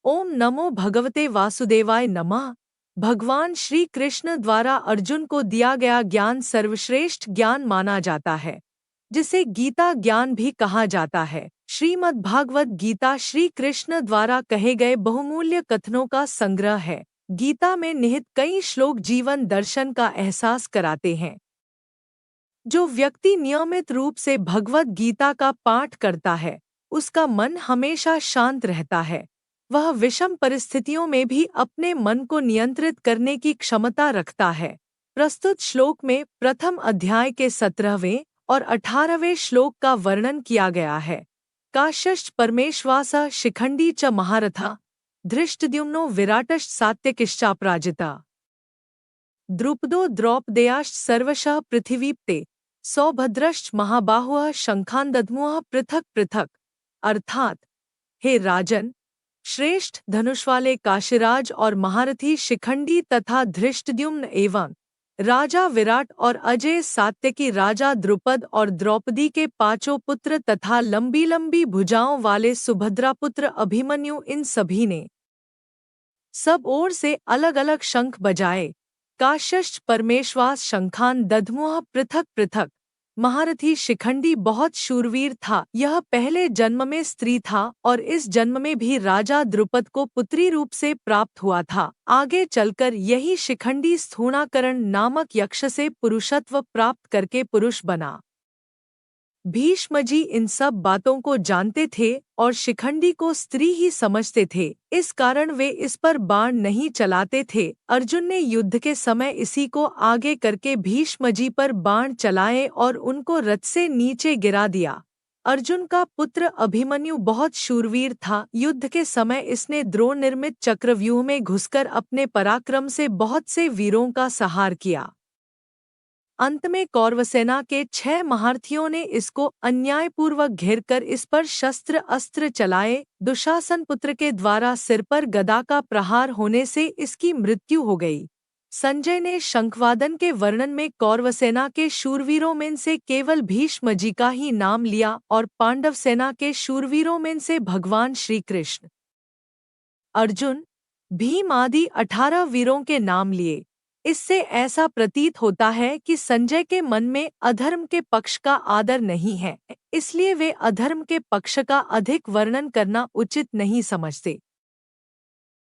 ओम नमो भगवते वासुदेवाय नमः। भगवान श्री कृष्ण द्वारा अर्जुन को दिया गया ज्ञान सर्वश्रेष्ठ ज्ञान माना जाता है, जिसे गीता ज्ञान भी कहा जाता है। श्रीमद् भागवत गीता श्री कृष्ण द्वारा कहे गए बहुमूल्य कथनों का संग्रह है। गीता में निहित कई श्लोक जीवन दर्शन का एहसास कराते हैं। जो व्यक्ति नियमित रूप से भगवत गीता का पाठ करता है, उसका मन हमेशा शांत रहता है। वह विषम परिस्थितियों में भी अपने मन को नियंत्रित करने की क्षमता रखता है। प्रस्तुत श्लोक में प्रथम अध्याय के 17वें और 18वें श्लोक का वर्णन किया गया है। काश्यश्च परमेश्वास शिखंडी च महारथा धृष्टद्युम्नो विराटश्च सात्यकिश्चापराजिता द्रुपदो द्रौपदेयाश्च सर्वशः पृथिवीप्ते सौभद्रश्च महाबाहुः शंखान दध्मुः पृथक पृथक। अर्थात, हे राजन, श्रेष्ठ धनुष वाले काशीराज और महारथी शिखंडी तथा धृष्टद्युम्न एवं राजा विराट और अजय सात्यकी राजा द्रुपद और द्रौपदी के पांचों पुत्र तथा लंबी लंबी भुजाओं वाले सुभद्रा पुत्र अभिमन्यु, इन सभी ने सब ओर से अलग अलग शंख बजाए। काश्यश्च परमेश्वास शंखान दध्मुः पृथक पृथक। महारथी शिखंडी बहुत शूरवीर था। यह पहले जन्म में स्त्री था और इस जन्म में भी राजा द्रुपद को पुत्री रूप से प्राप्त हुआ था। आगे चलकर यही शिखंडी स्थूणाकरण नामक यक्ष से पुरुषत्व प्राप्त करके पुरुष बना। भीष्मजी इन सब बातों को जानते थे और शिखंडी को स्त्री ही समझते थे। इस कारण वे इस पर बाण नहीं चलाते थे। अर्जुन ने युद्ध के समय इसी को आगे करके भीष्मजी पर बाण चलाए और उनको रथ से नीचे गिरा दिया। अर्जुन का पुत्र अभिमन्यु बहुत शूरवीर था। युद्ध के समय इसने द्रोण निर्मित चक्रव्यूह में घुसकर अपने पराक्रम से बहुत से वीरों का संहार किया। अंत में कौरवसेना के 6 महारथियों ने इसको अन्यायपूर्वक घेरकर इस पर शस्त्र अस्त्र चलाए। दुशासन पुत्र के द्वारा सिर पर गदा का प्रहार होने से इसकी मृत्यु हो गई। संजय ने शंखवादन के वर्णन में कौरवसेना के शूरवीरों में से केवल भीष्मजी का ही नाम लिया और पांडव सेना के शूरवीरों में से भगवान श्री कृष्ण, अर्जुन, भीम आदि 18 वीरों के नाम लिए। इससे ऐसा प्रतीत होता है कि संजय के मन में अधर्म के पक्ष का आदर नहीं है, इसलिए वे अधर्म के पक्ष का अधिक वर्णन करना उचित नहीं समझते।